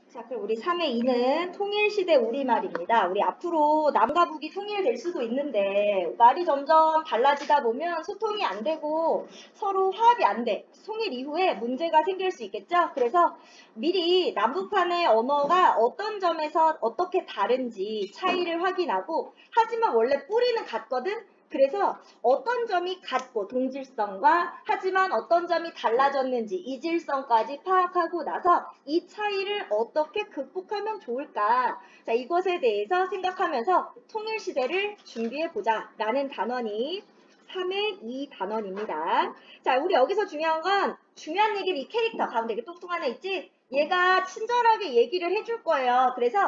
자, 그럼 우리 3의 2는 통일시대 우리말입니다. 우리 앞으로 남과 북이 통일될 수도 있는데 말이 점점 달라지다 보면 소통이 안 되고 서로 화합이 안 돼. 통일 이후에 문제가 생길 수 있겠죠? 그래서 미리 남북한의 언어가 어떤 점에서 어떻게 다른지 차이를 확인하고 하지만 원래 뿌리는 같거든? 그래서 어떤 점이 같고 동질성과 하지만 어떤 점이 달라졌는지 이질성까지 파악하고 나서 이 차이를 어떻게 극복하면 좋을까? 자, 이것에 대해서 생각하면서 통일시대를 준비해보자 라는 단원이 3의 2 단원입니다. 자, 우리 여기서 중요한 건 중요한 얘기를 이 캐릭터 가운데 이렇게 뚱뚱 하나 있지? 얘가 친절하게 얘기를 해줄 거예요. 그래서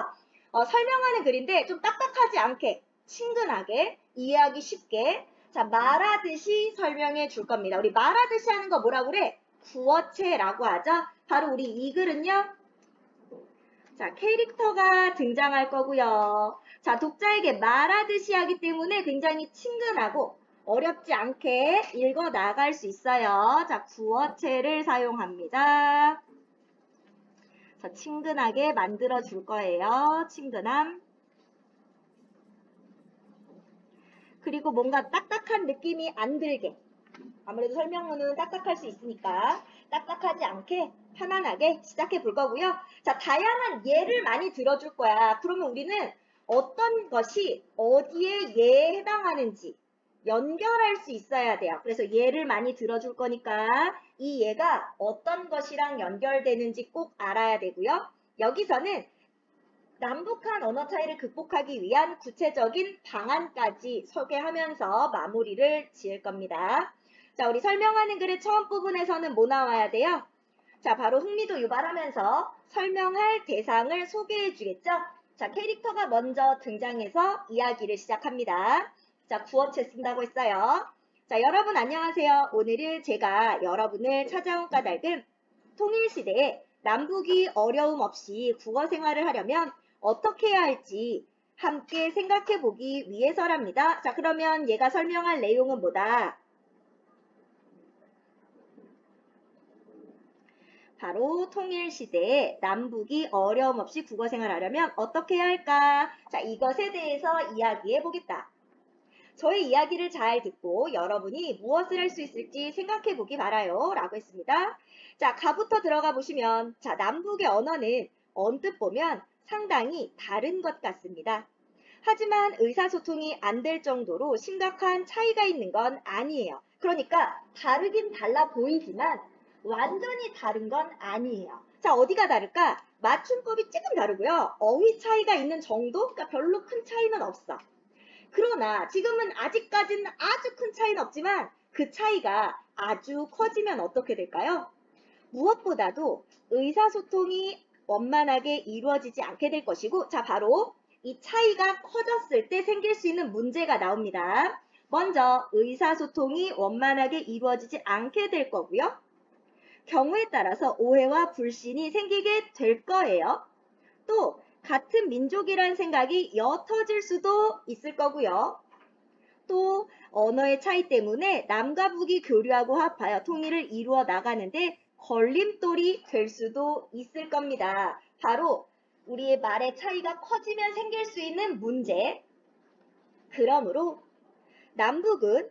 설명하는 글인데 좀 딱딱하지 않게 친근하게 이해하기 쉽게 자 말하듯이 설명해 줄 겁니다. 우리 말하듯이 하는 거 뭐라고 그래? 구어체라고 하죠. 바로 우리 이 글은요. 자 캐릭터가 등장할 거고요. 자 독자에게 말하듯이 하기 때문에 굉장히 친근하고 어렵지 않게 읽어 나갈 수 있어요. 자 구어체를 사용합니다. 자 친근하게 만들어 줄 거예요. 친근함. 그리고 뭔가 딱딱한 느낌이 안 들게 아무래도 설명문은 딱딱할 수 있으니까 딱딱하지 않게 편안하게 시작해 볼 거고요. 자, 다양한 예를 많이 들어줄 거야. 그러면 우리는 어떤 것이 어디에 예에 해당하는지 연결할 수 있어야 돼요. 그래서 예를 많이 들어줄 거니까 이 예가 어떤 것이랑 연결되는지 꼭 알아야 되고요. 여기서는 남북한 언어 차이를 극복하기 위한 구체적인 방안까지 소개하면서 마무리를 지을 겁니다. 자, 우리 설명하는 글의 처음 부분에서는 뭐 나와야 돼요? 자, 바로 흥미도 유발하면서 설명할 대상을 소개해 주겠죠? 자, 캐릭터가 먼저 등장해서 이야기를 시작합니다. 자, 구어체 쓴다고 했어요. 자, 여러분 안녕하세요. 오늘은 제가 여러분을 찾아온 까닭은 통일시대에 남북이 어려움 없이 국어 생활을 하려면 어떻게 해야 할지 함께 생각해 보기 위해서랍니다. 자, 그러면 얘가 설명할 내용은 뭐다? 바로 통일시대에 남북이 어려움 없이 국어 생활하려면 어떻게 해야 할까? 자, 이것에 대해서 이야기해 보겠다. 저의 이야기를 잘 듣고 여러분이 무엇을 할 수 있을지 생각해 보기 바라요. 라고 했습니다. 자, 가부터 들어가 보시면 자, 남북의 언어는 언뜻 보면 상당히 다른 것 같습니다. 하지만 의사소통이 안 될 정도로 심각한 차이가 있는 건 아니에요. 그러니까 다르긴 달라 보이지만 완전히 다른 건 아니에요. 자, 어디가 다를까? 맞춤법이 조금 다르고요. 어휘 차이가 있는 정도? 그러니까 별로 큰 차이는 없어. 그러나 지금은 아직까지는 아주 큰 차이는 없지만 그 차이가 아주 커지면 어떻게 될까요? 무엇보다도 의사소통이 원만하게 이루어지지 않게 될 것이고 자 바로 이 차이가 커졌을 때 생길 수 있는 문제가 나옵니다. 먼저 의사소통이 원만하게 이루어지지 않게 될 거고요. 경우에 따라서 오해와 불신이 생기게 될 거예요. 또 같은 민족이라는 생각이 옅어질 수도 있을 거고요. 또 언어의 차이 때문에 남과 북이 교류하고 합하여 통일을 이루어 나가는데 걸림돌이 될 수도 있을 겁니다. 바로 우리의 말의 차이가 커지면 생길 수 있는 문제. 그러므로 남북은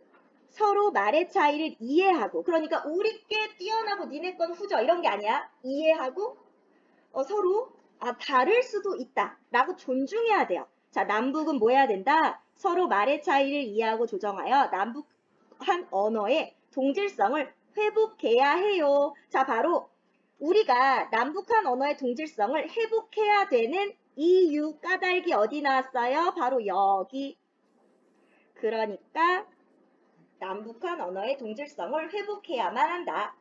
서로 말의 차이를 이해하고 그러니까 우리 게 뛰어나고 니네 건 후져 이런 게 아니야. 이해하고 서로 다를 수도 있다 라고 존중해야 돼요. 자, 남북은 뭐 해야 된다? 서로 말의 차이를 이해하고 조정하여 남북한 언어의 동질성을 회복해야 해요. 자, 바로 우리가 남북한 언어의 동질성을 회복해야 되는 이유 까닭이 어디 나왔어요? 바로 여기. 그러니까 남북한 언어의 동질성을 회복해야만 한다.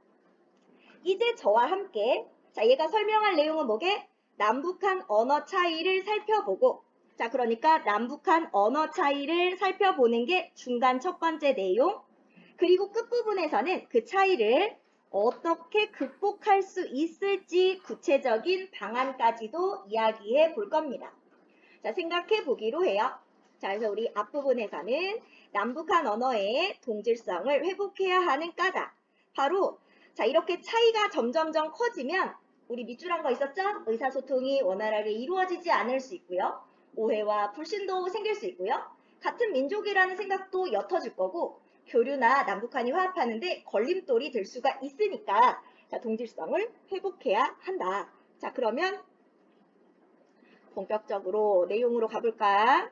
이제 저와 함께 자, 얘가 설명할 내용은 뭐게? 남북한 언어 차이를 살펴보고 자, 그러니까 남북한 언어 차이를 살펴보는 게 중간 첫 번째 내용. 그리고 끝부분에서는 그 차이를 어떻게 극복할 수 있을지 구체적인 방안까지도 이야기해 볼 겁니다. 자, 생각해 보기로 해요. 자, 그래서 우리 앞부분에서는 남북한 언어의 동질성을 회복해야 하는 까닭. 바로 자, 이렇게 차이가 점점점 커지면 우리 밑줄 한 거 있었죠? 의사소통이 원활하게 이루어지지 않을 수 있고요. 오해와 불신도 생길 수 있고요. 같은 민족이라는 생각도 옅어질 거고 교류나 남북한이 화합하는데 걸림돌이 될 수가 있으니까 자, 동질성을 회복해야 한다. 자, 그러면 본격적으로 내용으로 가볼까?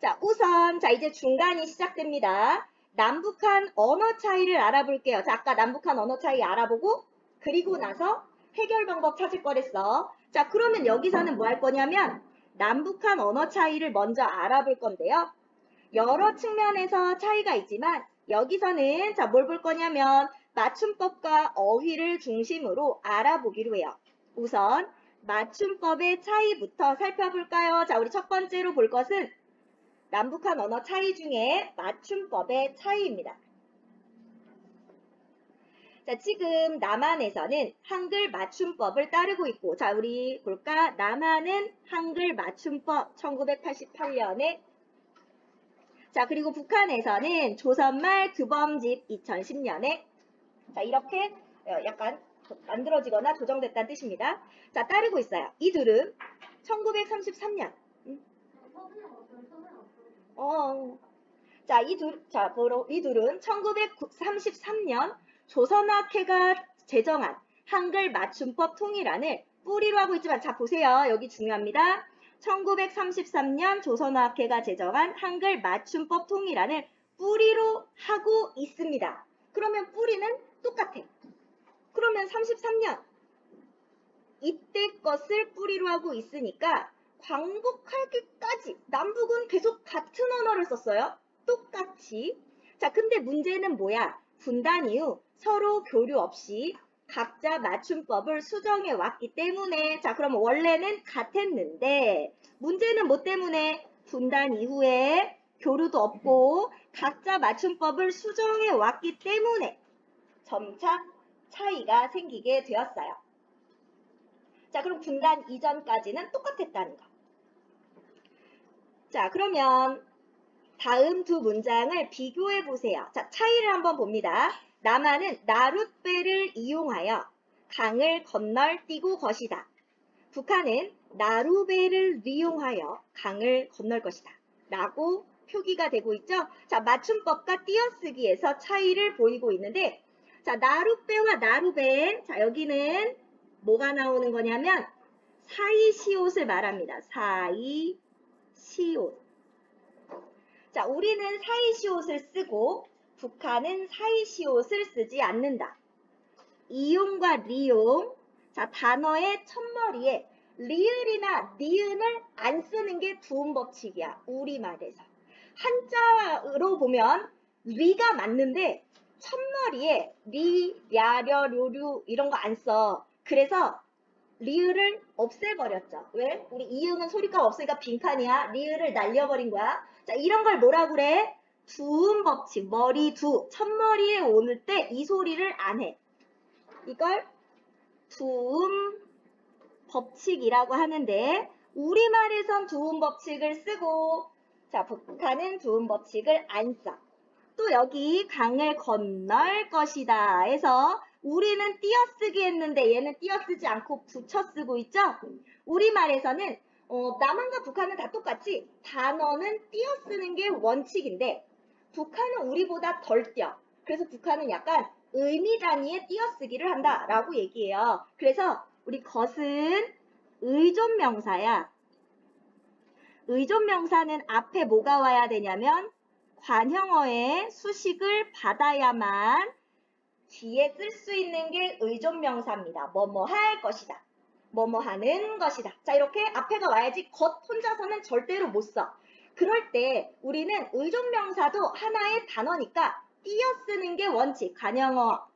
자, 우선 자 이제 중간이 시작됩니다. 남북한 언어 차이를 알아볼게요. 자, 아까 남북한 언어 차이 알아보고 그리고 나서 해결 방법 찾을 거랬어. 자, 그러면 여기서는 뭐 할 거냐면 남북한 언어 차이를 먼저 알아볼 건데요. 여러 측면에서 차이가 있지만 여기서는 자, 뭘 볼 거냐면 맞춤법과 어휘를 중심으로 알아보기로 해요. 우선 맞춤법의 차이부터 살펴볼까요? 자, 우리 첫 번째로 볼 것은 남북한 언어 차이 중에 맞춤법의 차이입니다. 자, 지금 남한에서는 한글 맞춤법을 따르고 있고, 자, 우리 볼까? 남한은 한글 맞춤법 1988년에, 자, 그리고 북한에서는 조선말 규범집 2010년에, 자, 이렇게 약간 만들어지거나 조정됐다는 뜻입니다. 자, 따르고 있어요. 이 둘은 1933년. 자, 이 둘은 1933년 조선학회가 제정한 한글 맞춤법 통일안을 뿌리로 하고 있지만, 자, 보세요. 여기 중요합니다. 1933년 조선학회가 제정한 한글 맞춤법 통일안을 뿌리로 하고 있습니다. 그러면 뿌리는 똑같아. 그러면 33년 이때 것을 뿌리로 하고 있으니까 광복하기까지 남북은 계속 같은 언어를 썼어요. 똑같이. 자, 근데 문제는 뭐야? 분단 이후 서로 교류 없이 각자 맞춤법을 수정해 왔기 때문에, 자, 그럼 원래는 같았는데 문제는 뭐 때문에? 분단 이후에 교류도 없고 각자 맞춤법을 수정해 왔기 때문에 점차 차이가 생기게 되었어요. 자, 그럼 분단 이전까지는 똑같았다는 거. 자, 그러면 다음 두 문장을 비교해 보세요. 자, 차이를 한번 봅니다. 남한은 나룻배를 이용하여 강을 건널뛰고 것이다. 북한은 나루배를 이용하여 강을 건널 것이다. 라고 표기가 되고 있죠. 자, 맞춤법과 띄어쓰기에서 차이를 보이고 있는데, 자, 나룻배와 나루배. 자, 여기는 뭐가 나오는 거냐면 사이시옷을 말합니다. 사이시옷. 자, 우리는 사이시옷을 쓰고 북한은 사이시옷을 쓰지 않는다. 이용과 리용. 자, 단어의 첫머리에 리을이나 니은을 안 쓰는 게 두음법칙이야. 우리말에서. 한자로 보면 리가 맞는데 첫머리에 리, 랴, 려, 료류 이런 거 안 써. 그래서 리을을 없애버렸죠. 왜? 우리 이응은 소리가 없으니까 빈칸이야. 리을을 날려버린 거야. 자, 이런 걸 뭐라 그래? 두음법칙. 머리 두. 첫머리에 오를 때 이 소리를 안 해. 이걸 두음법칙이라고 하는데 우리말에선 두음법칙을 쓰고, 자, 북한은 두음법칙을 안 써. 또 여기 강을 건널 것이다 해서 우리는 띄어쓰기 했는데 얘는 띄어쓰지 않고 붙여 쓰고 있죠? 우리말에서는 남한과 북한은 다 똑같이 단어는 띄어쓰는 게 원칙인데 북한은 우리보다 덜 띄어. 그래서 북한은 약간 의미 단위의 띄어쓰기를 한다라고 얘기해요. 그래서 우리 것은 의존명사야. 의존명사는 앞에 뭐가 와야 되냐면 관형어의 수식을 받아야만 뒤에 쓸 수 있는 게 의존명사입니다. 뭐뭐 할 것이다. 뭐뭐 하는 것이다. 자, 이렇게 앞에가 와야지 것 혼자서는 절대로 못 써. 그럴 때 우리는 의존명사도 하나의 단어니까 띄어쓰는 게 원칙. 관형어와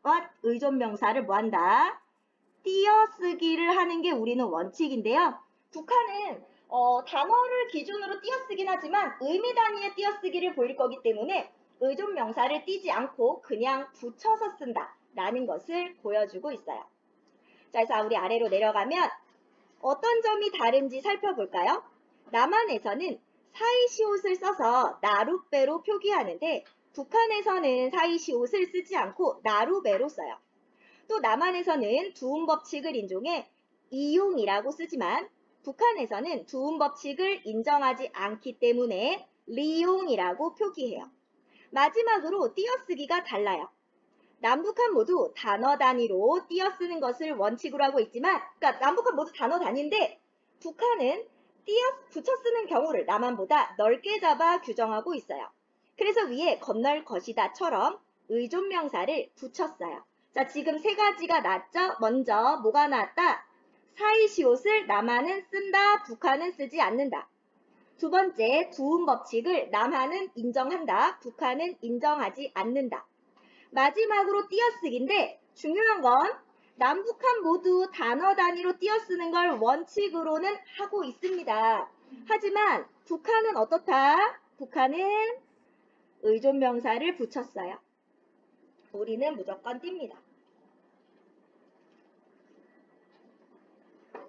의존명사를 뭐한다? 띄어쓰기를 하는 게 우리는 원칙인데요. 북한은 단어를 기준으로 띄어쓰긴 하지만 의미 단위의 띄어쓰기를 보일 거기 때문에 의존명사를 띄지 않고 그냥 붙여서 쓴다 라는 것을 보여주고 있어요. 자, 그래서 우리 아래로 내려가면 어떤 점이 다른지 살펴볼까요? 남한에서는 사이시옷을 써서 나룻배로 표기하는데 북한에서는 사이시옷을 쓰지 않고 나루배로 써요. 또 남한에서는 두음 법칙을 인정해 이용이라고 쓰지만 북한에서는 두음 법칙을 인정하지 않기 때문에 리용이라고 표기해요. 마지막으로 띄어쓰기가 달라요. 남북한 모두 단어 단위로 띄어쓰는 것을 원칙으로 하고 있지만, 그러니까 남북한 모두 단어 단위인데 북한은 붙여 쓰는 경우를 남한보다 넓게 잡아 규정하고 있어요. 그래서 위에 건널 것이다처럼 의존명사를 붙였어요. 자, 지금 세 가지가 나왔죠? 먼저 뭐가 나왔다? 사이시옷을 남한은 쓴다, 북한은 쓰지 않는다. 두 번째, 두음 법칙을 남한은 인정한다, 북한은 인정하지 않는다. 마지막으로 띄어쓰기인데 중요한 건 남북한 모두 단어 단위로 띄어쓰는 걸 원칙으로는 하고 있습니다. 하지만 북한은 어떻다? 북한은 의존명사를 붙였어요. 우리는 무조건 띱니다.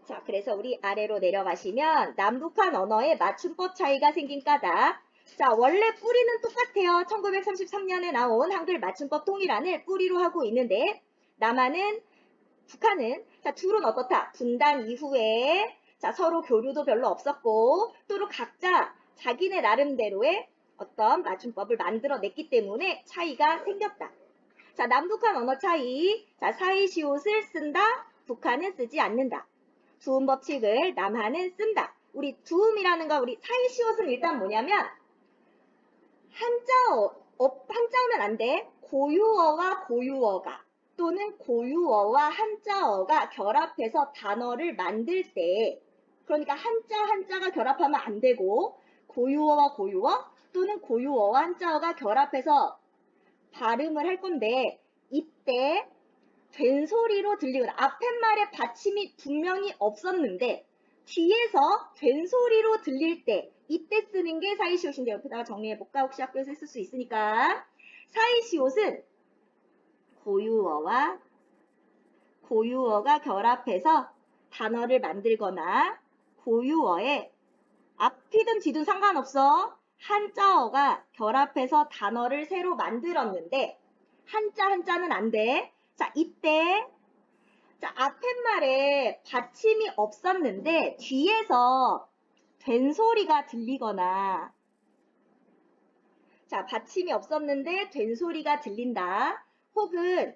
자, 그래서 우리 아래로 내려가시면 남북한 언어의 맞춤법 차이가 생긴 까닭. 자, 원래 뿌리는 똑같아요. 1933년에 나온 한글 맞춤법 통일안을 뿌리로 하고 있는데 북한은 자, 둘은 어떻다? 분단 이후에 자, 서로 교류도 별로 없었고 또 각자 자기네 나름대로의 어떤 맞춤법을 만들어냈기 때문에 차이가 생겼다. 자, 남북한 언어 차이. 자, 사이시옷을 쓴다. 북한은 쓰지 않는다. 두음 법칙을 남한은 쓴다. 우리 두음이라는 거 우리 사이시옷은 일단 뭐냐면 한자어면 안 돼. 고유어와 고유어가 또는 고유어와 한자어가 결합해서 단어를 만들 때 그러니까 한자가 결합하면 안 되고 고유어와 고유어 또는 고유어와 한자어가 결합해서 발음을 할 건데 이때 된소리로 들리거나 앞에 말에 받침이 분명히 없었는데 뒤에서 된소리로 들릴 때 이때 쓰는 게 사이시옷인데 옆에다가 정리해볼까? 혹시 학교에서 쓸 수 있으니까. 사이시옷은 고유어가 결합해서 단어를 만들거나 고유어에 앞이든 뒤든 상관없어. 한자어가 결합해서 단어를 새로 만들었는데 한자는 안 돼. 자, 이때 자, 앞에 말에 받침이 없었는데 뒤에서 된소리가 들리거나 자, 받침이 없었는데 된소리가 들린다. 혹은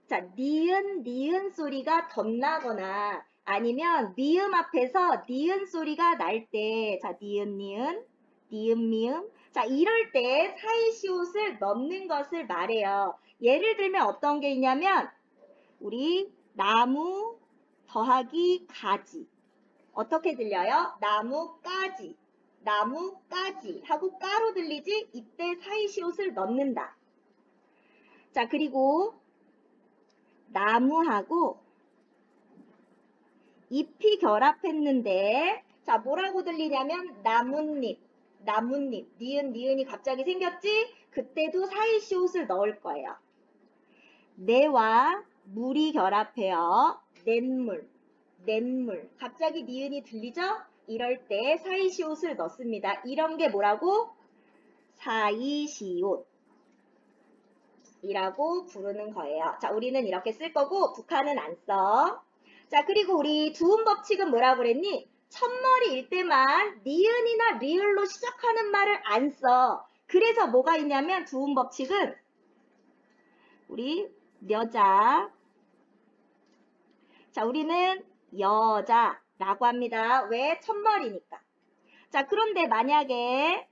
자, 니은 소리가 덧나거나 아니면 미음 앞에서 니은 소리가 날 때 자, 니은 미음 자, 이럴 때 사이시옷을 넣는 것을 말해요. 예를 들면 어떤 게 있냐면 우리 나무 더하기 가지 어떻게 들려요? 나무까지 하고 까로 들리지? 이때 사이시옷을 넣는다. 자, 그리고 나무하고 잎이 결합했는데 자, 뭐라고 들리냐면 나뭇잎 니은이 갑자기 생겼지? 그때도 사이시옷을 넣을 거예요. 내와 물이 결합해요. 냇물. 갑자기 니은이 들리죠? 이럴 때 사이시옷을 넣습니다. 이런 게 뭐라고? 사이시옷 이라고 부르는 거예요. 자, 우리는 이렇게 쓸 거고 북한은 안 써. 자, 그리고 우리 두음 법칙은 뭐라고 그랬니? 첫머리일 때만 니은이나 리을로 시작하는 말을 안 써. 그래서 뭐가 있냐면 두음 법칙은 우리 여자 자, 우리는 여자라고 합니다. 왜? 첫머리니까. 자, 그런데 만약에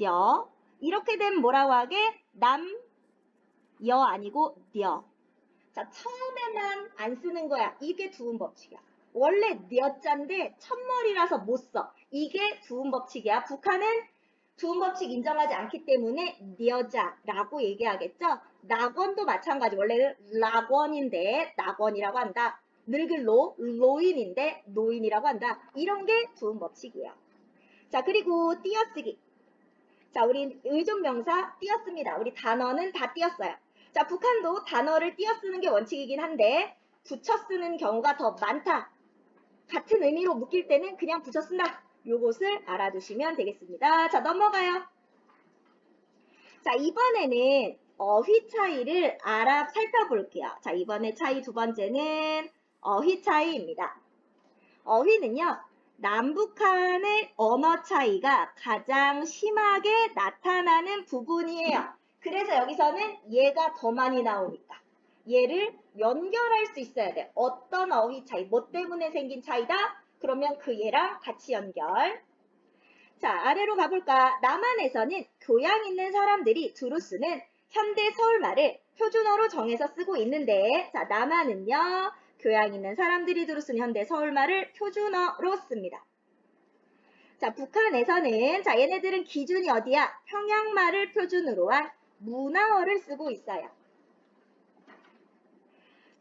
여 이렇게 되면 뭐라고 하게? 여 아니고 녀. 자, 처음에만 안 쓰는 거야. 이게 두음 법칙이야. 원래 녀자인데 첫머리라서 못 써. 이게 두음 법칙이야. 북한은 두음 법칙 인정하지 않기 때문에 녀자라고 얘기하겠죠. 낙원도 마찬가지. 원래는 락원인데 낙원이라고 한다. 늙은 로인인데 노인이라고 한다. 이런 게 두음 법칙이에요. 자, 그리고 띄어쓰기. 자, 우리 의존명사 띄었습니다. 우리 단어는 다 띄었어요. 자, 북한도 단어를 띄어쓰는 게 원칙이긴 한데 붙여 쓰는 경우가 더 많다. 같은 의미로 묶일 때는 그냥 붙여 쓴다. 요것을 알아두시면 되겠습니다. 자, 넘어가요. 자, 이번에는 어휘 차이를 살펴볼게요. 자, 이번에 차이 두 번째는 어휘 차이입니다. 어휘는요, 남북한의 언어 차이가 가장 심하게 나타나는 부분이에요. 그래서 여기서는 얘가 더 많이 나오니까 얘를 연결할 수 있어야 돼. 어떤 어휘 차이, 뭐 때문에 생긴 차이다? 그러면 그 얘랑 같이 연결. 자, 아래로 가볼까? 남한에서는 교양 있는 사람들이 두루 쓰는 현대 서울말을 표준어로 정해서 쓰고 있는데, 자, 남한은요, 교양 있는 사람들이 두루 쓰는 현대 서울말을 표준어로 씁니다. 자, 북한에서는, 자, 얘네들은 기준이 어디야? 평양말을 표준으로 한 문화어를 쓰고 있어요.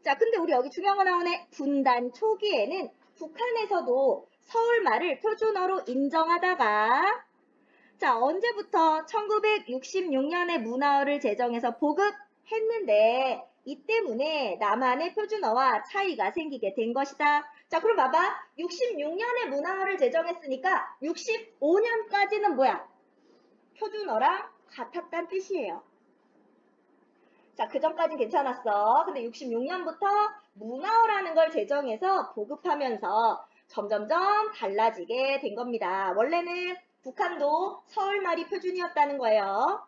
자, 근데 우리 여기 중요한 거 나오네. 분단 초기에는 북한에서도 서울말을 표준어로 인정하다가, 자, 언제부터 1966년에 문화어를 제정해서 보급했는데 이 때문에 남한의 표준어와 차이가 생기게 된 것이다. 자, 그럼 봐봐. 66년에 문화어를 제정했으니까 65년까지는 뭐야? 표준어랑 같았단 뜻이에요. 자, 그 전까진 괜찮았어. 근데 66년부터 문화어라는 걸 제정해서 보급하면서 점점점 달라지게 된 겁니다. 원래는 북한도 서울말이 표준이었다는 거예요.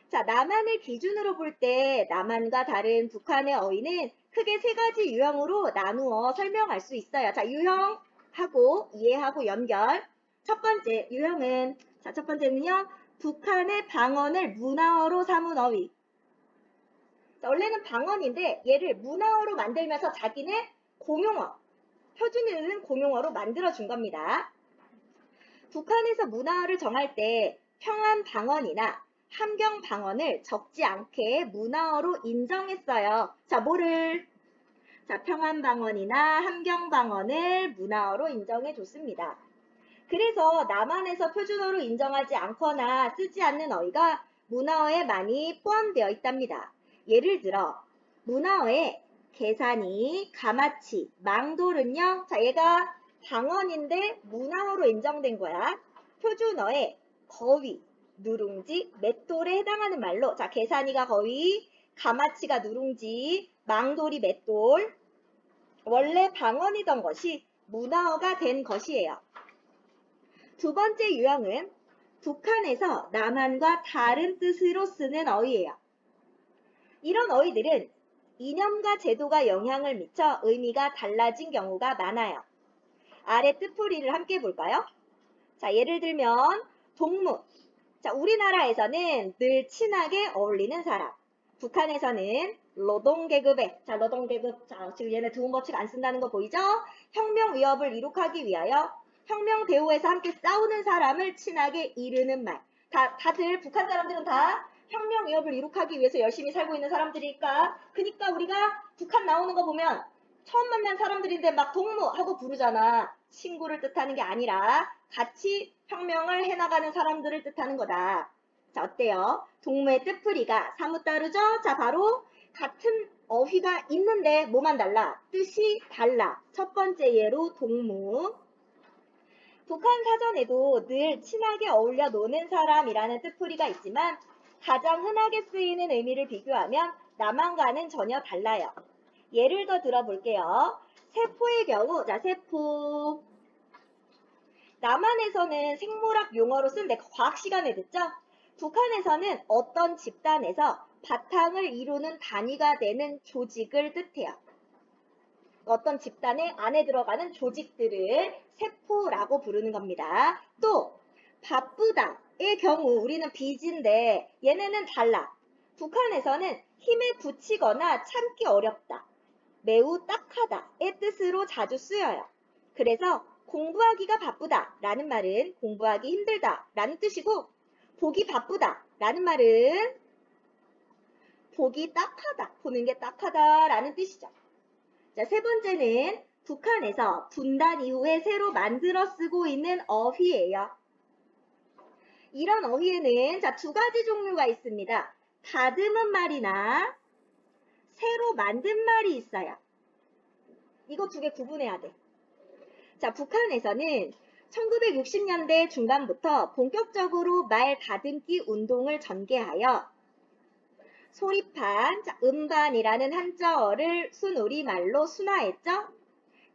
자, 남한을 기준으로 볼 때 남한과 다른 북한의 어휘는 크게 세 가지 유형으로 나누어 설명할 수 있어요. 자, 유형하고 이해하고 연결. 첫 번째 유형은, 자, 첫 번째는요, 북한의 방언을 문화어로 삼은 어휘. 자, 원래는 방언인데 얘를 문화어로 만들면서 자기네 공용어, 표준어는 공용어로 만들어준 겁니다. 북한에서 문화어를 정할 때 평안 방언이나 함경 방언을 적지 않게 문화어로 인정했어요. 자, 뭐를? 자, 평안 방언이나 함경 방언을 문화어로 인정해 줬습니다. 그래서 남한에서 표준어로 인정하지 않거나 쓰지 않는 어휘가 문화어에 많이 포함되어 있답니다. 예를 들어 문화어에 계산이, 가마치, 망돌은요. 자, 얘가 방언인데 문화어로 인정된 거야. 표준어에 거위, 누룽지, 맷돌에 해당하는 말로, 자, 계산이가 거위, 가마치가 누룽지, 망돌이 맷돌. 원래 방언이던 것이 문화어가 된 것이에요. 두 번째 유형은 북한에서 남한과 다른 뜻으로 쓰는 어휘예요. 이런 어휘들은 이념과 제도가 영향을 미쳐 의미가 달라진 경우가 많아요. 아래 뜻풀이를 함께 볼까요? 자, 예를 들면 동무. 자, 우리나라에서는 늘 친하게 어울리는 사람. 북한에서는 노동계급에, 자, 노동계급, 자, 지금 얘네 두음 법칙 안 쓴다는 거 보이죠? 혁명 위협을 이룩하기 위하여 혁명 대우에서 함께 싸우는 사람을 친하게 이르는 말. 다들 북한 사람들은 다 혁명 위협을 이룩하기 위해서 열심히 살고 있는 사람들이니까. 그러니까 우리가 북한 나오는 거 보면 처음 만난 사람들인데 막 동무하고 부르잖아. 친구를 뜻하는 게 아니라 같이 혁명을 해나가는 사람들을 뜻하는 거다. 자, 어때요? 동무의 뜻풀이가 사뭇 다르죠? 자, 바로 같은 어휘가 있는데 뭐만 달라? 뜻이 달라. 첫 번째 예로 동무. 북한 사전에도 늘 친하게 어울려 노는 사람이라는 뜻풀이가 있지만 가장 흔하게 쓰이는 의미를 비교하면 남한과는 전혀 달라요. 예를 더 들어볼게요. 세포의 경우, 자, 세포. 남한에서는 생물학 용어로 쓴 데 과학 시간에 듣죠? 북한에서는 어떤 집단에서 바탕을 이루는 단위가 되는 조직을 뜻해요. 어떤 집단의 안에 들어가는 조직들을 세포라고 부르는 겁니다. 또 바쁘다의 경우 우리는 비지인데 얘네는 달라. 북한에서는 힘에 부치거나 참기 어렵다. 매우 딱하다의 뜻으로 자주 쓰여요. 그래서 공부하기가 바쁘다 라는 말은 공부하기 힘들다 라는 뜻이고 보기 바쁘다 라는 말은 보기 딱하다, 보는 게 딱하다 라는 뜻이죠. 자, 세 번째는 북한에서 분단 이후에 새로 만들어 쓰고 있는 어휘예요. 이런 어휘에는 자, 두 가지 종류가 있습니다. 다듬은 말이나 새로 만든 말이 있어요. 이거 두 개 구분해야 돼. 자, 북한에서는 1960년대 중반부터 본격적으로 말 다듬기 운동을 전개하여 소리판, 자, 음반이라는 한자어를 순우리말로 순화했죠?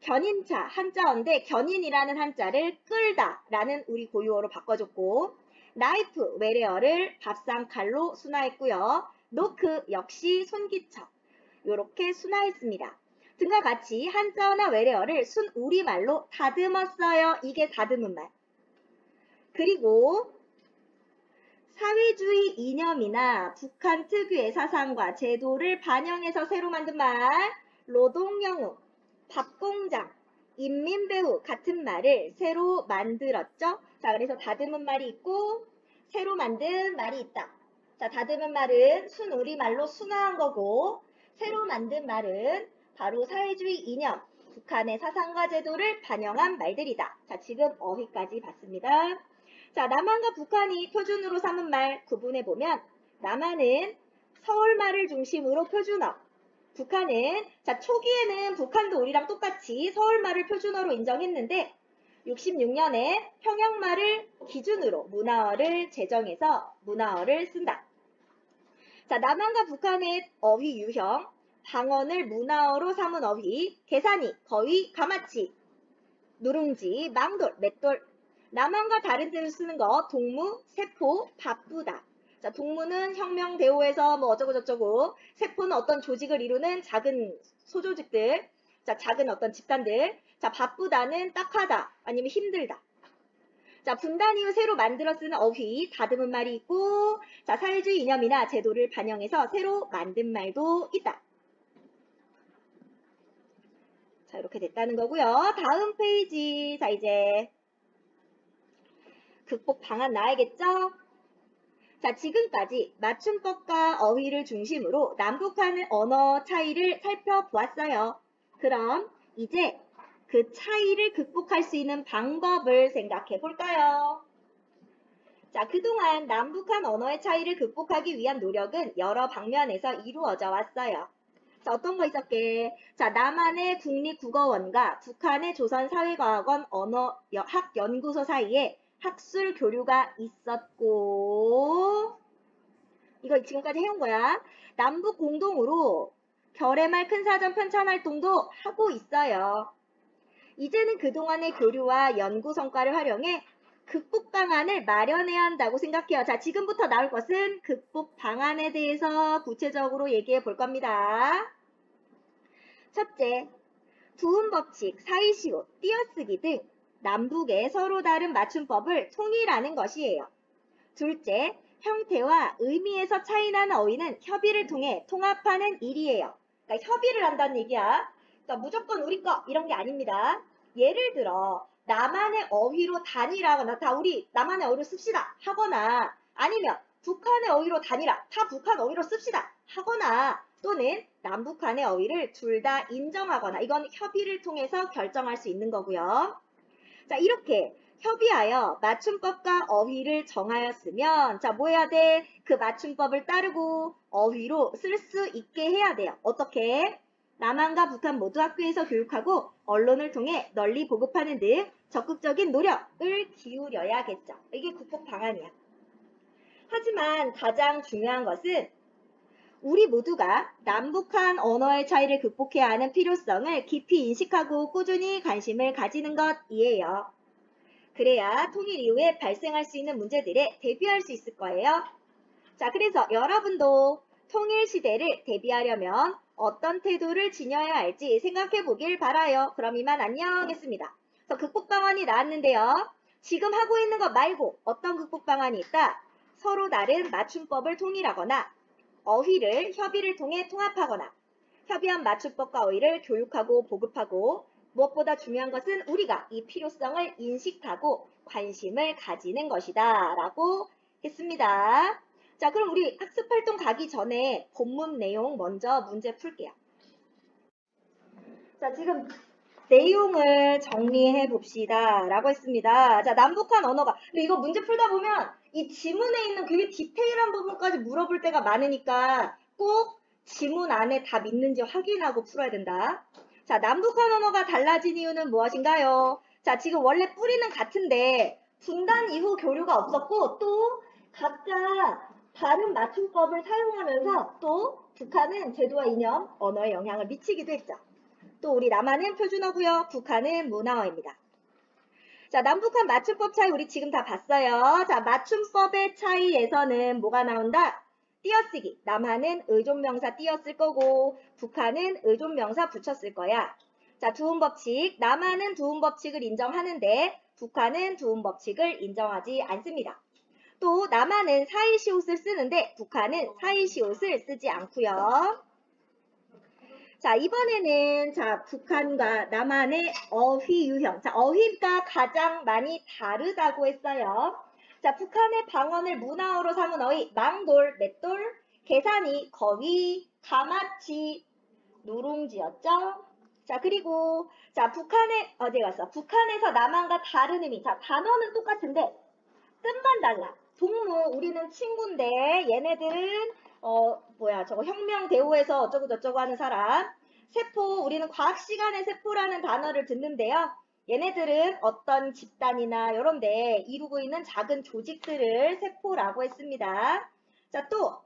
견인차, 한자어인데 견인이라는 한자를 끌다 라는 우리 고유어로 바꿔줬고, 나이프, 외래어를 밥상칼로 순화했고요. 노크 역시 손기척, 이렇게 순화했습니다. 등과 같이 한자어나 외래어를 순우리말로 다듬었어요. 이게 다듬은 말. 그리고 사회주의 이념이나 북한 특유의 사상과 제도를 반영해서 새로 만든 말, 노동영웅, 밥공장, 인민배우 같은 말을 새로 만들었죠. 자, 그래서 다듬은 말이 있고 새로 만든 말이 있다. 자, 다듬은 말은 순우리말로 순화한 거고 새로 만든 말은 바로 사회주의 이념, 북한의 사상과 제도를 반영한 말들이다. 자, 지금 어휘까지 봤습니다. 자, 남한과 북한이 표준으로 삼은 말 구분해보면 남한은 서울말을 중심으로 표준어, 북한은 자 초기에는 북한도 우리랑 똑같이 서울말을 표준어로 인정했는데 66년에 평양말을 기준으로 문화어를 제정해서 문화어를 쓴다. 자, 남한과 북한의 어휘 유형, 방언을 문화어로 삼은 어휘, 계산이, 거위, 가마치, 누룽지, 망돌, 맷돌. 남한과 다른 뜻을 쓰는 거, 동무, 세포, 바쁘다. 자, 동무는 혁명 대오에서 뭐 어쩌고 저쩌고, 세포는 어떤 조직을 이루는 작은 소조직들, 자, 작은 어떤 집단들. 자, 바쁘다는 딱하다, 아니면 힘들다. 자, 분단 이후 새로 만들어 쓰는 어휘, 다듬은 말이 있고, 자, 사회주의 이념이나 제도를 반영해서 새로 만든 말도 있다. 자, 이렇게 됐다는 거고요. 다음 페이지. 자, 이제 극복 방안 나와야겠죠? 자, 지금까지 맞춤법과 어휘를 중심으로 남북한의 언어 차이를 살펴보았어요. 그럼 이제 그 차이를 극복할 수 있는 방법을 생각해 볼까요? 자, 그동안 남북한 언어의 차이를 극복하기 위한 노력은 여러 방면에서 이루어져 왔어요. 자, 어떤 거 있었게? 자, 남한의 국립국어원과 북한의 조선사회과학원 언어학연구소 사이에 학술 교류가 있었고, 이거 지금까지 해온 거야. 남북 공동으로 결의말 큰사전 편찬 활동도 하고 있어요. 이제는 그동안의 교류와 연구 성과를 활용해 극복 방안을 마련해야 한다고 생각해요. 자, 지금부터 나올 것은 극복 방안에 대해서 구체적으로 얘기해 볼 겁니다. 첫째, 부음법칙, 사이시호, 띄어쓰기 등 남북의 서로 다른 맞춤법을 통일하는 것이에요. 둘째, 형태와 의미에서 차이나는 어휘는 협의를 통해 통합하는 일이에요. 그러니까 협의를 한다는 얘기야. 그러니까 무조건 우리 거 이런 게 아닙니다. 예를 들어 남한의 어휘로 단일하거나 다 우리 남한의 어휘로 씁시다 하거나 아니면 북한의 어휘로 단일화 다 북한 어휘로 씁시다 하거나 또는 남북한의 어휘를 둘 다 인정하거나 이건 협의를 통해서 결정할 수 있는 거고요. 자, 이렇게 협의하여 맞춤법과 어휘를 정하였으면 자, 뭐 해야 돼? 그 맞춤법을 따르고 어휘로 쓸 수 있게 해야 돼요. 어떻게? 남한과 북한 모두 학교에서 교육하고 언론을 통해 널리 보급하는 등 적극적인 노력을 기울여야겠죠. 이게 극복 방안이야. 하지만 가장 중요한 것은 우리 모두가 남북한 언어의 차이를 극복해야 하는 필요성을 깊이 인식하고 꾸준히 관심을 가지는 것이에요. 그래야 통일 이후에 발생할 수 있는 문제들에 대비할 수 있을 거예요. 자, 그래서 여러분도 통일 시대를 대비하려면 어떤 태도를 지녀야 할지 생각해 보길 바라요. 그럼 이만 안녕 했습니다. 그래서 극복 방안이 나왔는데요. 지금 하고 있는 것 말고 어떤 극복 방안이 있다? 서로 다른 맞춤법을 통일하거나 어휘를 협의를 통해 통합하거나 협의한 맞춤법과 어휘를 교육하고 보급하고 무엇보다 중요한 것은 우리가 이 필요성을 인식하고 관심을 가지는 것이다 라고 했습니다. 자, 그럼 우리 학습활동 가기 전에 본문 내용 먼저 문제 풀게요. 자, 지금 내용을 정리해 봅시다 라고 했습니다. 자, 남북한 언어가 근데 이거 문제 풀다 보면 이 지문에 있는 되게 디테일한 부분까지 물어볼 때가 많으니까 꼭 지문 안에 답 있는지 확인하고 풀어야 된다. 자, 남북한 언어가 달라진 이유는 무엇인가요? 자, 지금 원래 뿌리는 같은데 분단 이후 교류가 없었고 또 각자 다른 맞춤법을 사용하면서 또 북한은 제도와 이념, 언어에 영향을 미치기도 했죠. 또 우리 남한은 표준어고요. 북한은 문화어입니다. 자, 남북한 맞춤법 차이 우리 지금 다 봤어요. 자, 맞춤법의 차이에서는 뭐가 나온다? 띄어쓰기. 남한은 의존명사 띄었을 거고 북한은 의존명사 붙였을 거야. 자, 두음법칙. 남한은 두음법칙을 인정하는데 북한은 두음법칙을 인정하지 않습니다. 또 남한은 사이시옷을 쓰는데 북한은 사이시옷을 쓰지 않고요. 자, 이번에는 자, 북한과 남한의 어휘 유형. 자, 어휘가 가장 많이 다르다고 했어요. 자, 북한의 방언을 문화어로 삼은 어휘, 망돌, 맷돌, 계산이, 거위, 가마치, 누룽지였죠. 자, 그리고 자, 북한의 어디 갔어? 북한에서 남한과 다른 의미. 자, 단어는 똑같은데 뜻만 달라. 동무, 우리는 친구인데 얘네들은 저거 혁명 대우에서 어쩌고 저쩌고 하는 사람. 세포, 우리는 과학 시간에 세포라는 단어를 듣는데요. 얘네들은 어떤 집단이나 이런 데 이루고 있는 작은 조직들을 세포라고 했습니다. 자, 또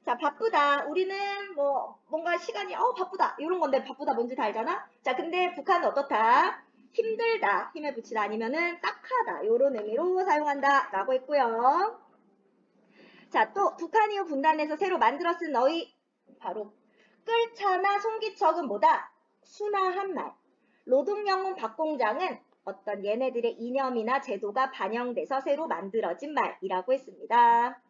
자, 바쁘다. 우리는 뭔가 시간이 바쁘다. 이런 건데 바쁘다 뭔지 다 알잖아. 자, 근데 북한은 어떻다? 힘들다, 힘에 붙이다 아니면은 딱하다 이런 의미로 사용한다 라고 했고요. 자, 또 북한 이후 분단해서 새로 만들어 쓴 어휘 바로 끌차나 송기척은 뭐다? 순화한 말. 노동영웅 박공장은 어떤 얘네들의 이념이나 제도가 반영돼서 새로 만들어진 말이라고 했습니다.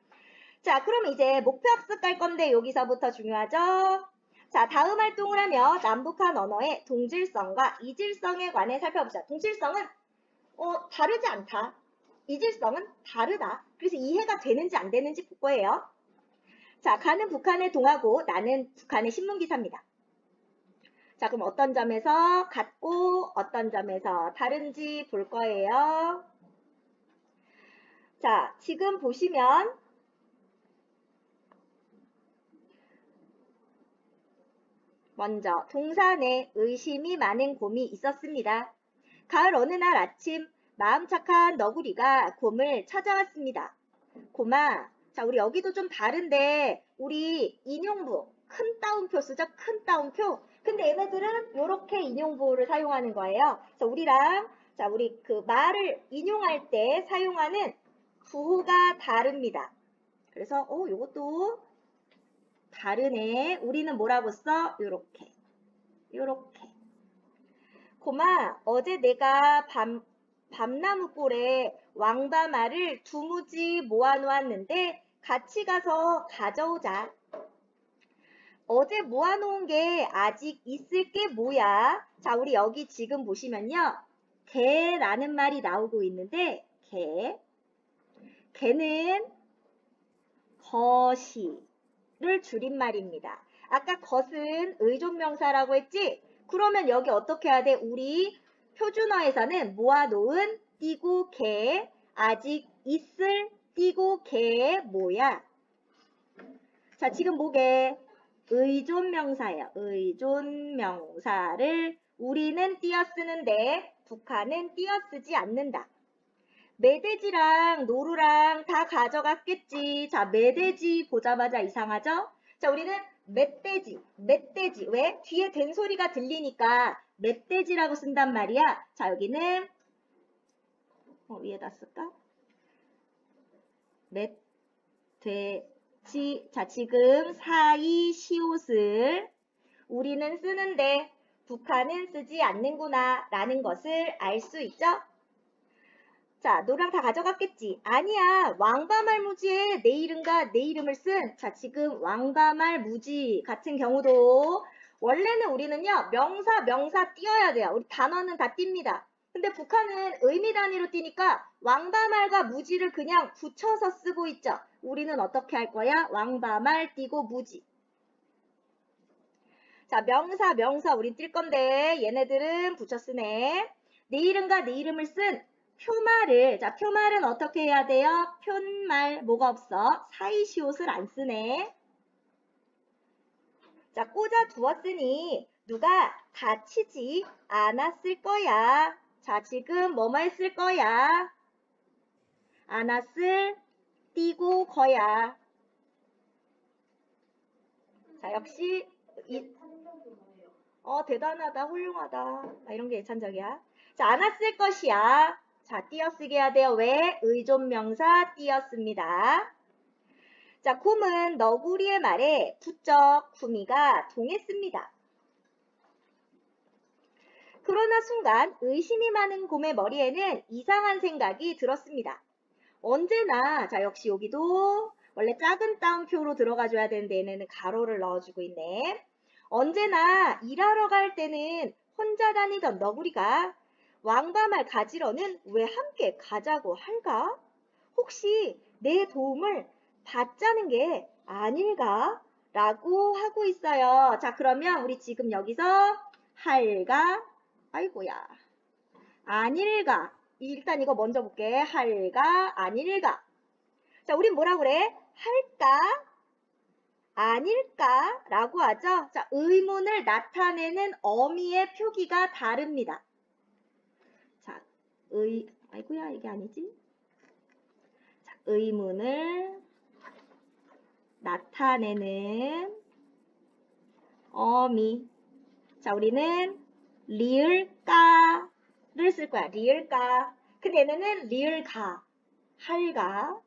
자, 그럼 이제 목표학습 갈 건데 여기서부터 중요하죠? 자, 다음 활동을 하며 남북한 언어의 동질성과 이질성에 관해 살펴봅시다. 동질성은 다르지 않다. 이질성은 다르다. 그래서 이해가 되는지 안 되는지 볼 거예요. 자, 가는 북한을 동하고 나는 북한의 신문기사입니다. 자, 그럼 어떤 점에서 같고 어떤 점에서 다른지 볼 거예요. 자, 지금 보시면 먼저 동산에 의심이 많은 곰이 있었습니다. 가을 어느 날 아침 마음 착한 너구리가 곰을 찾아왔습니다. 곰아, 자, 우리 여기도 좀 다른데 우리 인용부 큰 따옴표 쓰죠? 큰 따옴표. 근데 얘네들은 이렇게 인용부를 사용하는 거예요. 그래서 우리랑 자, 우리 그 말을 인용할 때 사용하는 부호가 다릅니다. 그래서 요것도 다르네. 우리는 뭐라고 써? 요렇게. 곰아, 어제 내가 밤나무골에 왕밤알을 두무지 모아놓았는데 같이 가서 가져오자. 어제 모아놓은 게 아직 있을 게 뭐야? 자, 우리 여기 지금 보시면요. 개라는 말이 나오고 있는데 개는 것이를 줄임말입니다. 아까 것은 의존명사라고 했지? 그러면 여기 어떻게 해야 돼? 우리 표준어에서는 모아놓은 띄고 개, 아직 있을 띄고 개 뭐야? 자, 지금 뭐게? 의존명사예요. 의존명사를 우리는 띄어 쓰는데 북한은 띄어 쓰지 않는다. 매돼지랑 노루랑 다 가져갔겠지. 자, 매돼지 보자마자 이상하죠? 자, 우리는 멧돼지. 왜? 뒤에 된소리가 들리니까 멧돼지라고 쓴단 말이야. 자, 여기는 위에다 쓸까? 멧돼지. 자, 지금 사이 시옷을 우리는 쓰는데 북한은 쓰지 않는구나 라는 것을 알 수 있죠? 자, 노랑 다 가져갔겠지? 아니야. 왕밤알 무지에 내 이름과 내 이름을 쓴 자, 지금 왕밤알 무지 같은 경우도 원래는 우리는요. 명사 띄어야 돼요. 우리 단어는 다 띱니다. 근데 북한은 의미 단위로 띄니까 왕밤알과 무지를 그냥 붙여서 쓰고 있죠. 우리는 어떻게 할 거야? 왕밤알 띄고 무지. 자, 명사 우린 띨 건데 얘네들은 붙여 쓰네. 내 이름과 내 이름을 쓴 표말을, 자, 표말은 어떻게 해야 돼요? 표말, 뭐가 없어? 사이시옷을 안 쓰네. 자, 꽂아 두었으니 누가 다치지 않았을 거야. 자, 지금 뭐뭐 했을 거야? 않았을 띄고 거야. 자, 역시 대단하다, 훌륭하다. 이런 게 예찬적이야. 자, 않았을 것이야. 자, 띄어쓰기 해야 돼요. 왜? 의존명사 띄었습니다. 자, 곰은 너구리의 말에 부쩍 구미가 동했습니다. 그러나 순간 의심이 많은 곰의 머리에는 이상한 생각이 들었습니다. 언제나, 자, 역시 여기도 원래 작은 따옴표로 들어가줘야 되는데 얘네는 가로를 넣어주고 있네. 언제나 일하러 갈 때는 혼자 다니던 너구리가 왕밤을 가지러는 왜 함께 가자고 할까? 혹시 내 도움을 받자는 게 아닐까? 라고 하고 있어요. 자, 그러면 우리 지금 여기서 할까? 아이고야. 아닐까? 일단 이거 먼저 볼게. 할까? 아닐까? 자, 우린 뭐라 그래? 할까? 아닐까? 라고 하죠. 자, 의문을 나타내는 어미의 표기가 다릅니다. 자, 아이고야, 이게 아니지? 자, 의문을 나타내는 어미. 자, 우리는 리을까를 쓸 거야. 리을까. 근데 얘네는 리을가, 할가,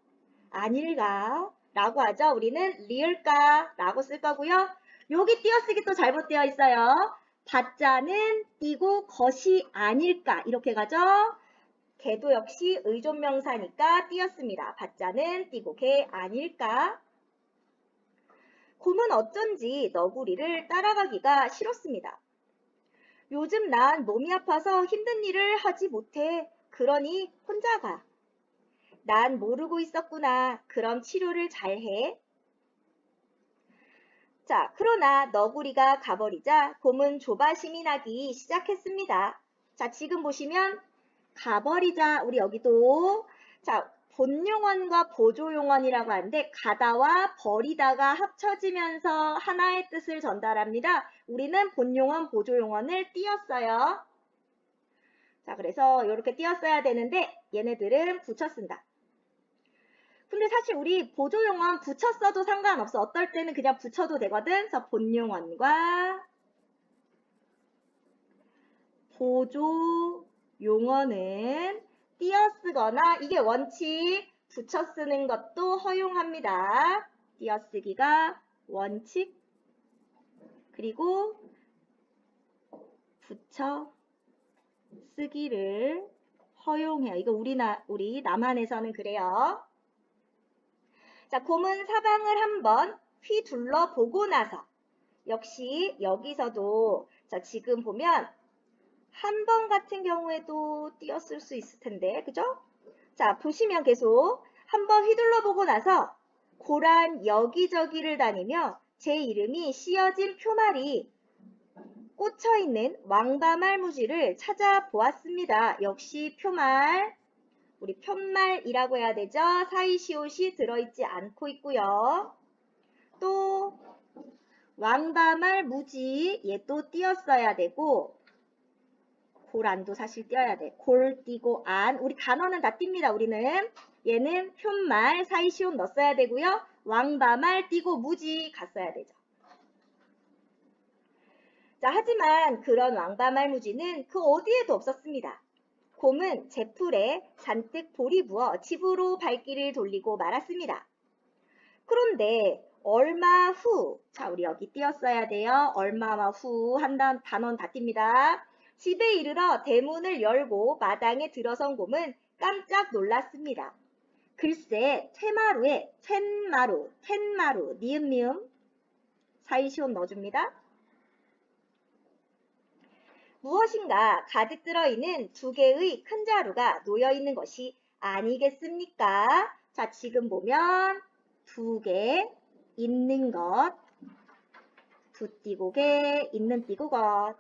아닐가 라고 하죠. 우리는 리을까 라고 쓸 거고요. 여기 띄어쓰기 또 잘못되어 있어요. 받자는 띄고 것이 아닐까 이렇게 가죠. 걔도 역시 의존명사니까 띄었습니다. 받자는 띄고 걔 아닐까. 곰은 어쩐지 너구리를 따라가기가 싫었습니다. 요즘 난 몸이 아파서 힘든 일을 하지 못해. 그러니 혼자 가. 난 모르고 있었구나. 그럼 치료를 잘해. 자, 그러나 너구리가 가버리자 곰은 조바심이 나기 시작했습니다. 자, 지금 보시면 가버리자. 우리 여기도 자, 본용언과 보조용언이라고 하는데 가다와 버리다가 합쳐지면서 하나의 뜻을 전달합니다. 우리는 본용언, 보조용언을 띄었어요. 자, 그래서 이렇게 띄었어야 되는데 얘네들은 붙여 쓴다. 근데 사실 우리 보조용언 붙여 써도 상관없어. 어떨 때는 그냥 붙여도 되거든. 그래서 본용언과 보조용언은 띄어 쓰거나 이게 원칙 붙여 쓰는 것도 허용합니다. 띄어 쓰기가 원칙 그리고 붙여 쓰기를 허용해요. 이거 우리 남한에서는 그래요. 자, 곰은 사방을 한번 휘둘러 보고 나서 역시 여기서도 자, 지금 보면 한 번 같은 경우에도 띄었을 수 있을 텐데, 그죠? 자, 보시면 계속 한번 휘둘러 보고 나서 고란 여기저기를 다니며 제 이름이 씌어진 표말이 꽂혀있는 왕밤알 무지를 찾아보았습니다. 역시 표말, 우리 편말이라고 해야 되죠? 사이시옷이 들어있지 않고 있고요. 또 왕밤알 무지 얘 또 띄었어야 되고 골안도 사실 띄어야 돼. 골 띄고 안. 우리 단어는 다 띱니다. 우리는. 얘는 표말, 사이시옷 넣었어야 되고요. 왕밤알 띄고 무지 갔어야 되죠. 자, 하지만 그런 왕밤알 무지는 그 어디에도 없었습니다. 곰은 제풀에 잔뜩 볼이 부어 집으로 발길을 돌리고 말았습니다. 그런데 얼마 후, 자, 우리 여기 띄었어야 돼요. 얼마 후 한다는 단어는 다 띱니다. 집에 이르러 대문을 열고 마당에 들어선 곰은 깜짝 놀랐습니다. 글쎄 퇴마루에 텐마루, 니은 사이시옷 넣어줍니다. 무엇인가 가득 들어있는 두 개의 큰 자루가 놓여있는 것이 아니겠습니까? 자, 지금 보면 두 개 있는 것, 두 띄고 개, 있는 띄고 것.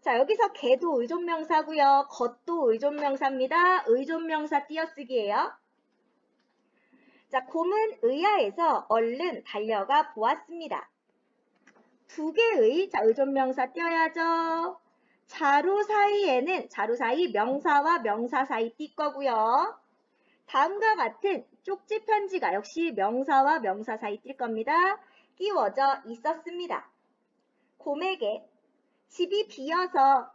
자, 여기서 개도 의존명사고요. 것도 의존명사입니다. 의존명사 띄어쓰기예요. 자, 곰은 의아해서 얼른 달려가 보았습니다. 두 개의 자, 의존명사 띄어야죠. 자루 사이에는 자루 사이 명사와 명사 사이 띄 거고요. 다음과 같은 쪽지 편지가 역시 명사와 명사 사이 뛸 겁니다. 끼워져 있었습니다. 곰에게 집이 비어서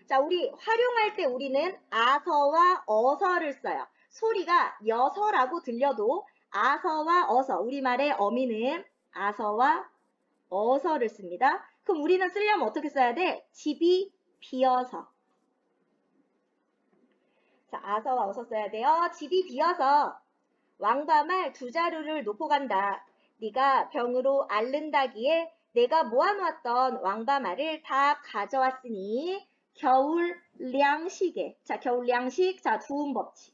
자, 우리 활용할 때 우리는 아서와 어서를 써요. 소리가 여서라고 들려도 아서와 어서, 우리말의 어미는 아서와 어서를 씁니다. 그럼 우리는 쓰려면 어떻게 써야 돼? 집이 비어서. 자, 아서와 어서 써야 돼요. 집이 비어서 왕밤알 2자루를 놓고 간다. 네가 병으로 앓는다기에 내가 모아놓았던 왕밤알을 다 가져왔으니 겨울 량식에, 자, 겨울 량식, 자, 두음 법칙.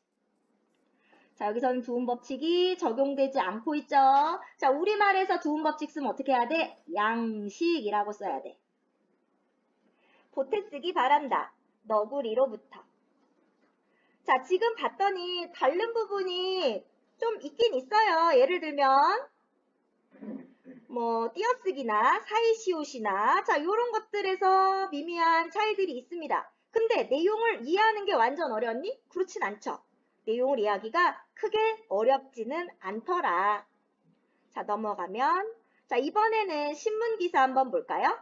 자, 여기서는 두음 법칙이 적용되지 않고 있죠. 자, 우리말에서 두음 법칙 쓰면 어떻게 해야 돼? 양식이라고 써야 돼. 보태 쓰기 바란다. 너구리로부터. 자, 지금 봤더니 다른 부분이 좀 있긴 있어요. 예를 들면 뭐 띄어쓰기나 사이시옷이나 자, 요런 것들에서 미미한 차이들이 있습니다. 근데 내용을 이해하는 게 완전 어렵니? 그렇진 않죠. 내용을 이해하기가 크게 어렵지는 않더라. 자, 넘어가면 자, 이번에는 신문기사 한번 볼까요?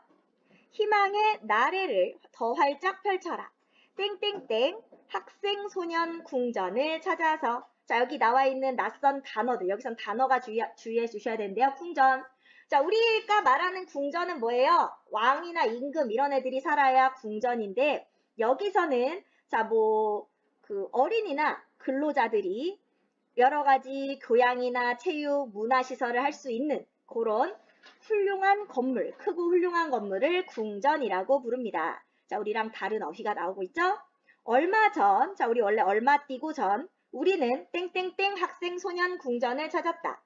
희망의 나래를 더 활짝 펼쳐라. 땡땡땡 학생 소년 궁전을 찾아서 자, 여기 나와 있는 낯선 단어들, 여기선 단어가 주의해 주셔야 되는데요. 궁전. 자, 우리가 말하는 궁전은 뭐예요? 왕이나 임금 이런 애들이 살아야 궁전인데 여기서는 자, 그 어린이나 근로자들이 여러 가지 교양이나 체육, 문화시설을 할 수 있는 그런 훌륭한 건물, 크고 훌륭한 건물을 궁전이라고 부릅니다. 자, 우리랑 다른 어휘가 나오고 있죠? 얼마 전, 자, 우리 원래 얼마 띄고 전, 우리는 땡땡땡 학생 소년 궁전을 찾았다.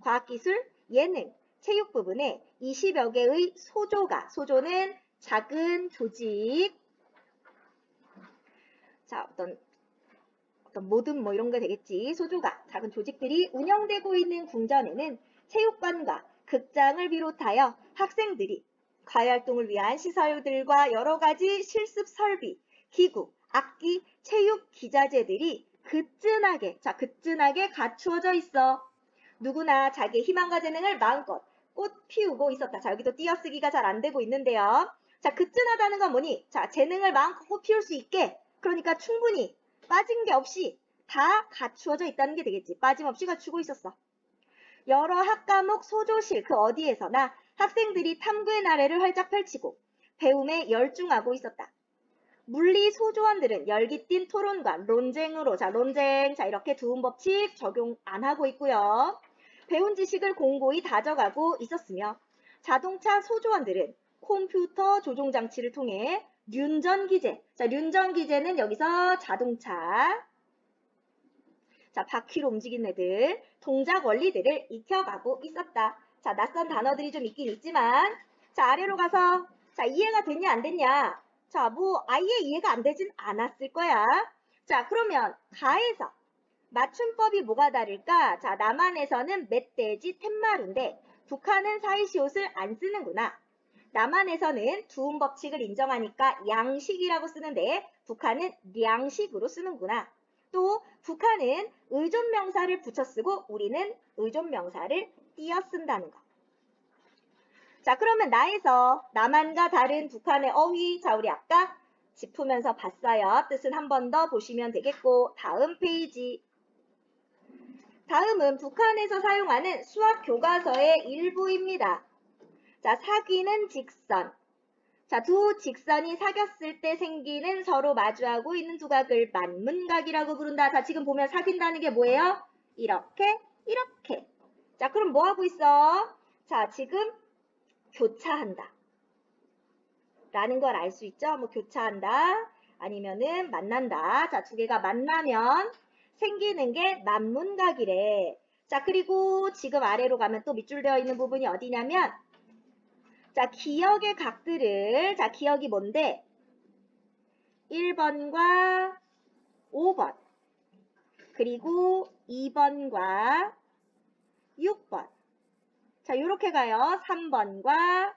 과학기술, 예능, 체육 부분에 20여 개의 소조가, 소조는 작은 조직, 자, 어떤 모든 뭐 이런 게 되겠지. 소조가, 작은 조직들이 운영되고 있는 궁전에는 체육관과 극장을 비롯하여 학생들이 과외활동을 위한 시설들과 여러 가지 실습 설비, 기구, 악기, 체육 기자재들이 그뜬하게 갖추어져 있어. 누구나 자기의 희망과 재능을 마음껏 꽃 피우고 있었다. 자, 여기도 띄어쓰기가 잘 안 되고 있는데요. 자, 그뜬하다는 건 뭐니? 자, 재능을 마음껏 꽃 피울 수 있게, 그러니까 충분히 빠진 게 없이 다 갖추어져 있다는 게 되겠지. 빠짐없이 갖추고 있었어. 여러 학과목 소조실 그 어디에서나 학생들이 탐구의 나래를 활짝 펼치고 배움에 열중하고 있었다. 물리 소조원들은 열기 띤 토론과 논쟁으로 자, 논쟁, 자, 이렇게 두음 법칙 적용 안 하고 있고요. 배운 지식을 공고히 다져가고 있었으며 자동차 소조원들은 컴퓨터 조종 장치를 통해 륜전기제, 자, 륜전기제는 여기서 자동차, 자, 바퀴로 움직이는 애들, 동작 원리들을 익혀가고 있었다. 자, 낯선 단어들이 좀 있긴 있지만, 자, 아래로 가서, 자, 이해가 됐냐, 안 됐냐? 자, 뭐, 아예 이해가 안 되진 않았을 거야. 자, 그러면, 가에서 맞춤법이 뭐가 다를까? 자, 남한에서는 멧돼지, 팻마루인데, 북한은 사이시옷을 안 쓰는구나. 남한에서는 두음 법칙을 인정하니까 양식이라고 쓰는데, 북한은 량식으로 쓰는구나. 또 북한은 의존명사를 붙여 쓰고 우리는 의존명사를 띄어 쓴다는 거. 자, 그러면 나에서 남한과 다른 북한의 어휘, 자, 우리 아까 짚으면서 봤어요. 뜻은 한 번 더 보시면 되겠고, 다음 페이지. 다음은 북한에서 사용하는 수학 교과서의 일부입니다. 자, 사귀는 직선. 자, 두 직선이 사귀었을 때 생기는 서로 마주하고 있는 두각을 만문각이라고 부른다. 자, 지금 보면 사귄다는 게 뭐예요? 이렇게, 이렇게. 자, 그럼 뭐 하고 있어? 자, 지금 교차한다. 라는 걸 알 수 있죠? 뭐 교차한다. 아니면은 만난다. 자, 두 개가 만나면 생기는 게 만문각이래. 자, 그리고 지금 아래로 가면 또 밑줄 되어 있는 부분이 어디냐면 자, 기역의 각들을, 자, 기역이 뭔데? 1번과 5번, 그리고 2번과 6번. 자, 요렇게 가요. 3번과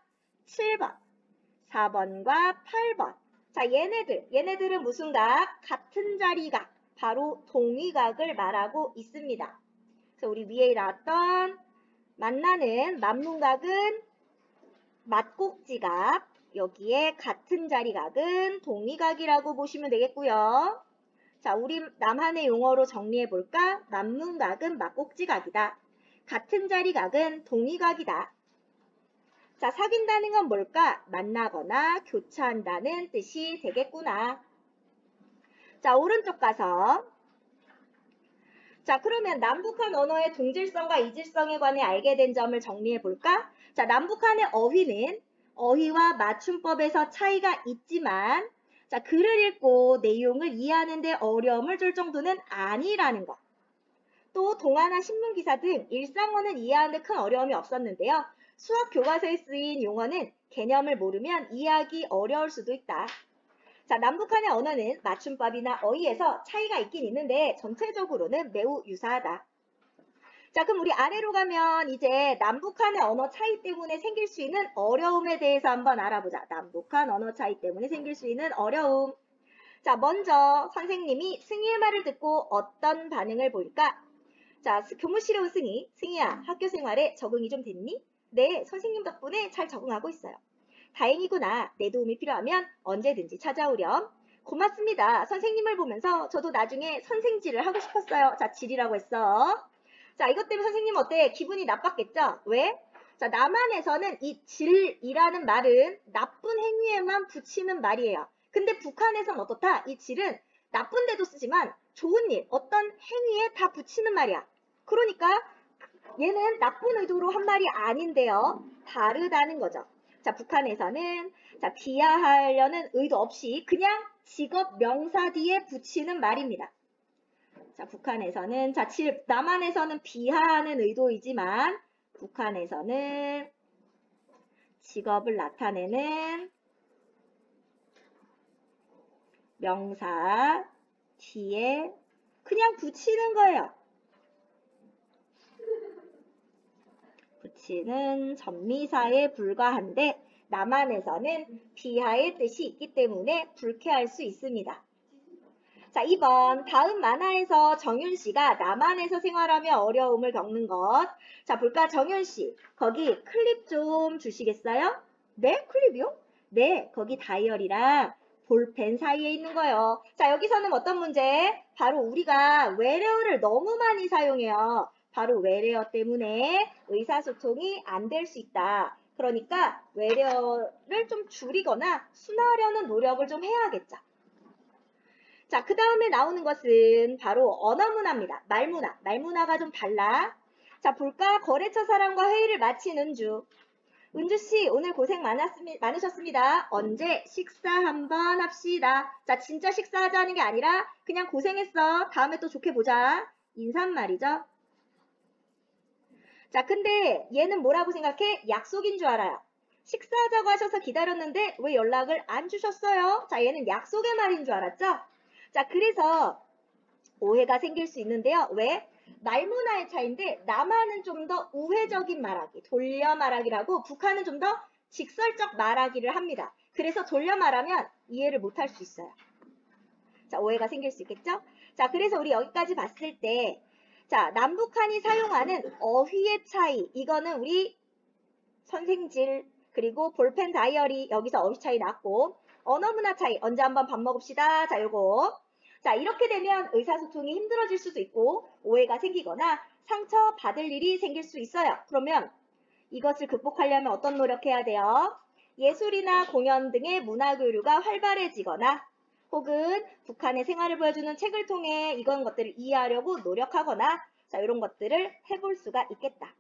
7번, 4번과 8번. 자, 얘네들은 무슨 각? 같은 자리 각. 바로 동위각을 말하고 있습니다. 그래서 우리 위에 나왔던 만나는 만문각은 맞꼭지각, 여기에 같은 자리각은 동위각이라고 보시면 되겠고요. 자, 우리 남한의 용어로 정리해 볼까? 만문각은 맞꼭지각이다. 같은 자리각은 동위각이다. 자, 사귄다는 건 뭘까? 만나거나 교차한다는 뜻이 되겠구나. 자, 오른쪽 가서. 자, 그러면 남북한 언어의 동질성과 이질성에 관해 알게 된 점을 정리해 볼까? 자, 남북한의 어휘는 어휘와 맞춤법에서 차이가 있지만, 자, 글을 읽고 내용을 이해하는 데 어려움을 줄 정도는 아니라는 것. 또 동화나 신문기사 등 일상어는 이해하는 데 큰 어려움이 없었는데요. 수학 교과서에 쓰인 용어는 개념을 모르면 이해하기 어려울 수도 있다. 자, 남북한의 언어는 맞춤법이나 어휘에서 차이가 있긴 있는데 전체적으로는 매우 유사하다. 자, 그럼 우리 아래로 가면 이제 남북한의 언어 차이 때문에 생길 수 있는 어려움에 대해서 한번 알아보자. 남북한 언어 차이 때문에 생길 수 있는 어려움. 자, 먼저 선생님이 승희의 말을 듣고 어떤 반응을 보일까? 자, 교무실에 온 승희. 승희야, 학교 생활에 적응이 좀 됐니? 네, 선생님 덕분에 잘 적응하고 있어요. 다행이구나. 내 도움이 필요하면 언제든지 찾아오렴. 고맙습니다. 선생님을 보면서 저도 나중에 선생질을 하고 싶었어요. 자, 질이라고 했어. 자, 이것 때문에 선생님 어때? 기분이 나빴겠죠? 왜? 자, 남한에서는 이 질이라는 말은 나쁜 행위에만 붙이는 말이에요. 근데 북한에선 어떻다? 이 질은 나쁜 데도 쓰지만 좋은 일, 어떤 행위에 다 붙이는 말이야. 그러니까 얘는 나쁜 의도로 한 말이 아닌데요. 다르다는 거죠. 자, 북한에서는 자, 비하하려는 의도 없이 그냥 직업 명사 뒤에 붙이는 말입니다. 자, 북한에서는 자, 남한에서는 비하하는 의도이지만 북한에서는 직업을 나타내는 명사 뒤에 그냥 붙이는 거예요. 붙이는 전미사에 불과한데 남한에서는 비하의 뜻이 있기 때문에 불쾌할 수 있습니다. 자, 2번 다음 만화에서 정윤 씨가 남한에서 생활하며 어려움을 겪는 것. 자, 볼까? 정윤 씨, 거기 클립 좀 주시겠어요? 네? 클립이요? 네, 거기 다이어리랑 볼펜 사이에 있는 거요. 자, 여기서는 어떤 문제? 바로 우리가 외래어를 너무 많이 사용해요. 바로 외래어 때문에 의사소통이 안 될 수 있다. 그러니까 외래어를 좀 줄이거나 순화하려는 노력을 좀 해야겠죠. 자, 그 다음에 나오는 것은 바로 언어문화입니다. 말문화. 말문화가 좀 달라. 자, 볼까? 거래처 사람과 회의를 마친 은주. 은주씨, 오늘 고생 많으셨습니다. 언제 식사 한번 합시다. 자, 진짜 식사하자는 게 아니라 그냥 고생했어. 다음에 또 좋게 보자. 인사말이죠. 자, 근데 얘는 뭐라고 생각해? 약속인 줄 알아요. 식사하자고 하셔서 기다렸는데 왜 연락을 안 주셨어요? 자, 얘는 약속의 말인 줄 알았죠? 자, 그래서 오해가 생길 수 있는데요. 왜? 말문화의 차이인데 남한은 좀 더 우회적인 말하기, 돌려 말하기라고 북한은 좀 더 직설적 말하기를 합니다. 그래서 돌려 말하면 이해를 못할 수 있어요. 자, 오해가 생길 수 있겠죠? 자, 그래서 우리 여기까지 봤을 때 자, 남북한이 사용하는 어휘의 차이, 이거는 우리 선생질, 그리고 볼펜 다이어리, 여기서 어휘 차이 났고, 언어문화 차이, 언제 한번 밥 먹읍시다. 자, 요거. 자, 이렇게 되면 의사소통이 힘들어질 수도 있고, 오해가 생기거나 상처 받을 일이 생길 수 있어요. 그러면 이것을 극복하려면 어떤 노력해야 돼요? 예술이나 공연 등의 문화교류가 활발해지거나, 혹은 북한의 생활을 보여주는 책을 통해 이런 것들을 이해하려고 노력하거나 자, 이런 것들을 해볼 수가 있겠다.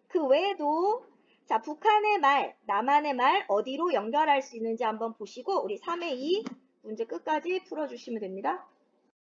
그 외에도 자, 북한의 말, 남한의 말 어디로 연결할 수 있는지 한번 보시고 우리 3회 2 문제 끝까지 풀어주시면 됩니다.